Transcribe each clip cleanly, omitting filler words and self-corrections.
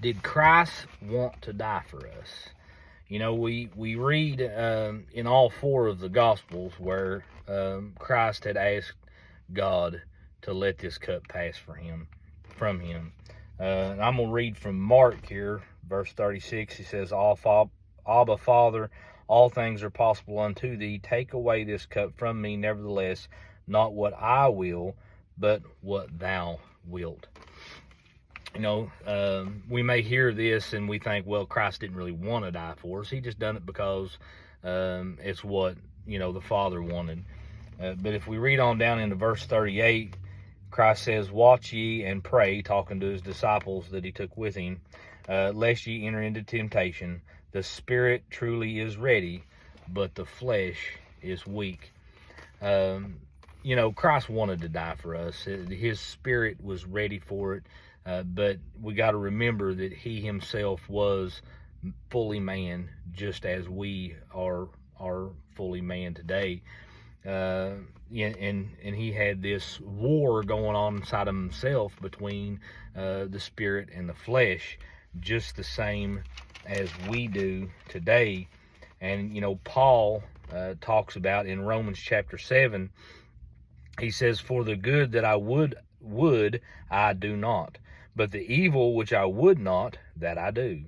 Did Christ want to die for us? You know, we read in all four of the Gospels where Christ had asked God to let this cup pass from him. I'm going to read from Mark here, verse 36. He says, Abba, Father, all things are possible unto thee. Take away this cup from me. Nevertheless, not what I will, but what thou wilt. You know, we may hear this and we think, well, Christ didn't really want to die for us. He just done it because it's what, you know, the Father wanted. But if we read on down into verse 38, Christ says, watch ye and pray, talking to his disciples that he took with him, lest ye enter into temptation. The spirit truly is ready, but the flesh is weak. You know, Christ wanted to die for us. His spirit was ready for it. But we got to remember that he himself was fully man, just as we are fully man today. And he had this war going on inside of himself between the spirit and the flesh, just the same as we do today. And, you know, Paul talks about in Romans chapter 7, he says, for the good that I would I do not, but the evil which I would not, that I do.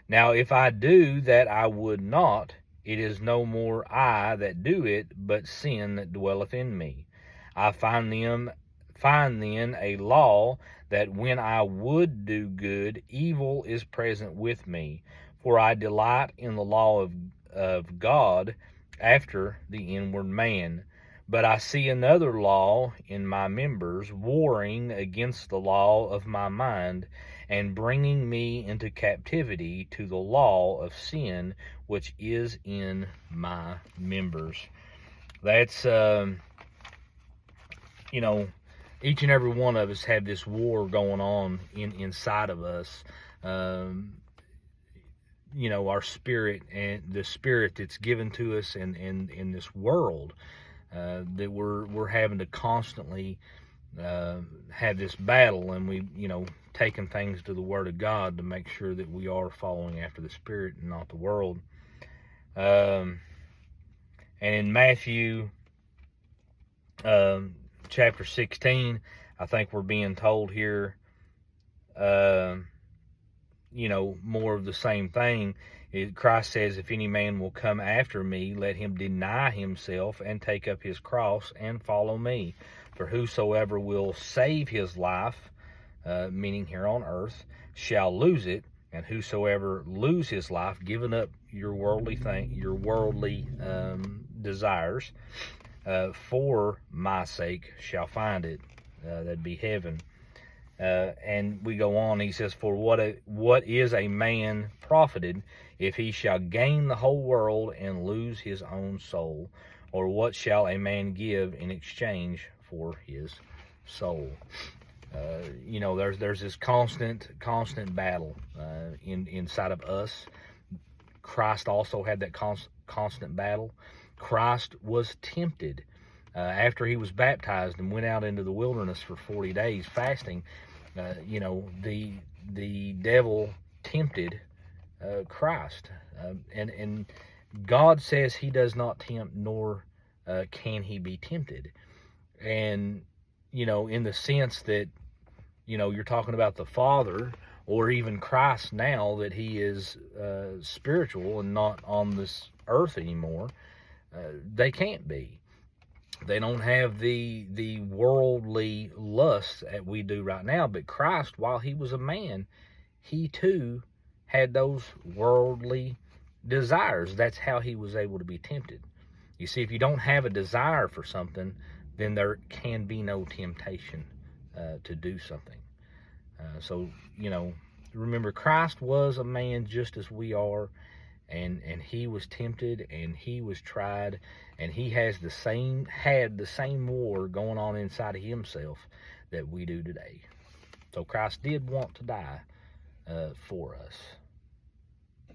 Now, if I do that I would not, it is no more I that do it, but sin that dwelleth in me. I find then a law, that when I would do good, evil is present with me. For I delight in the law of God after the inward man. But I see another law in my members, warring against the law of my mind, and bringing me into captivity to the law of sin, which is in my members. That's, you know, each and every one of us have this war going on inside of us. You know, our spirit and the spirit that's given to us in this world. That we're having to constantly have this battle, and we, you know, taking things to the Word of God to make sure that we are following after the Spirit and not the world. And in Matthew chapter 16, I think we're being told here, you know, more of the same thing. Christ says, if any man will come after me, let him deny himself and take up his cross and follow me. For whosoever will save his life, meaning here on earth, shall lose it. And whosoever lose his life, giving up your worldly desires, for my sake shall find it. That'd be heaven. And we go on, he says, for what is a man profited if he shall gain the whole world and lose his own soul? Or what shall a man give in exchange for his soul? You know, there's this constant battle inside of us. Christ also had that constant battle. Christ was tempted. After he was baptized and went out into the wilderness for 40 days fasting, you know, the devil tempted Christ. And God says he does not tempt, nor can he be tempted. And, you know, in the sense that, you know, you're talking about the Father, or even Christ now, that he is spiritual and not on this earth anymore, they can't be. They don't have the worldly lusts that we do right now. But Christ, while he was a man, he too had those worldly desires. That's how he was able to be tempted. You see, if you don't have a desire for something, then there can be no temptation to do something. So, you know, remember, Christ was a man just as we are. And he was tempted, and he was tried, and he had the same war going on inside of himself that we do today. So Christ did want to die for us.